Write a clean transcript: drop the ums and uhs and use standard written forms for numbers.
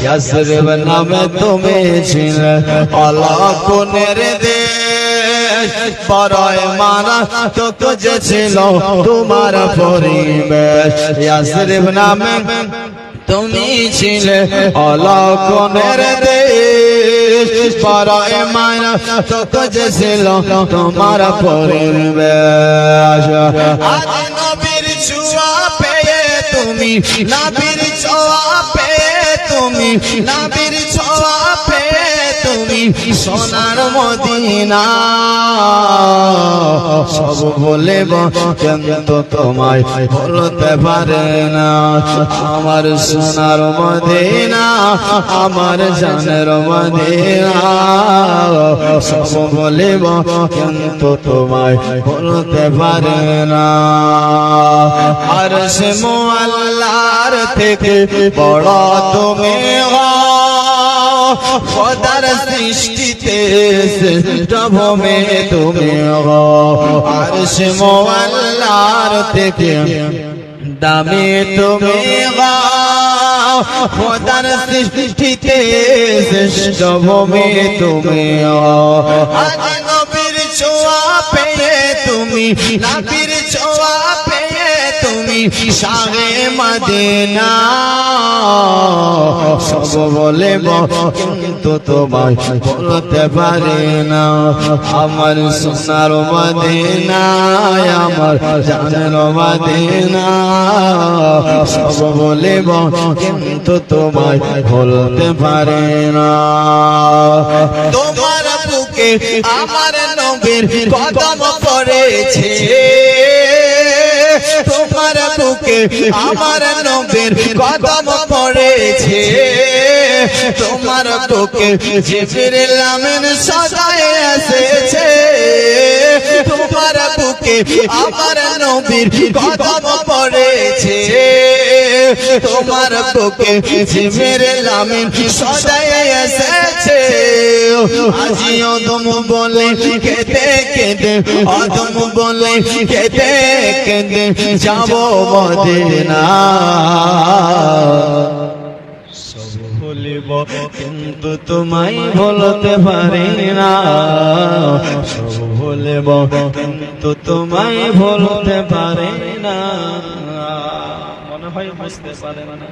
ইয়াসরিব নামে তুমি ছিলে অলক্ষণের দেশ পরয় মানা তো যে ছিল তোমার পরিবেশ ইয়াসরিব নামে তুমি ছিলে অলক্ষণের দেশ পরয় মানা তো যে ছিল তোমার পরিবেশ আজ নবীর ছোঁয়া পেয়ে তুমি নবীর ছোঁয়া পেয়ে তুমি নবীর ছোঁয়া পেয়ে তুমি সোনার মদিনা সব বলিব কিন্তু তোমায় বলতে পারে না আমার সোনার মদিনা আমার জানের মদিনা সব বলিব কিন্তু তোমায় বলতে পারে না আরশ মুআল্লার থেকে বড় তুমি খোদার সৃষ্টিতে শ্রেষ্ঠ ভূমি তুমি আরশ মুআল্লার থেকে দামি তুমি খোদার সৃষ্টিতে শ্রেষ্ঠ ভূমি তুমি আজ নবীর ছোঁয়া পেয়ে তুমি নবীর ছোঁয়া পেয়ে তুমি শাহে মদিনা সব বলিব কিন্তু তোমায় বলতে পারি না আমার সোনার মদিনা আমার জানের মদিনা সব বলিব কিন্তু তোমায় বলতে পারি না তোমার বুকে আমার নবীর কদম পড়েছে তোমার বুকে আমার নবীর কদম পড়েছে তোমার বুকে জিবরিল আমিন সাজায় এসেছে তোমার বুকে আমার নবীর কদম পড়েছে তোমার বুকে জিবরিল আমিন সাজায় এসেছে আজি অদম বলে কেঁদে কেঁদে অদম বলে কেঁদে কেঁদে যাব মদিনা সব বলিব কিন্তু তোমায় বলতে পারি না সব বলিব কিন্তু তোমায় বলতে পারি না মনে হয় বুঝতে পারে না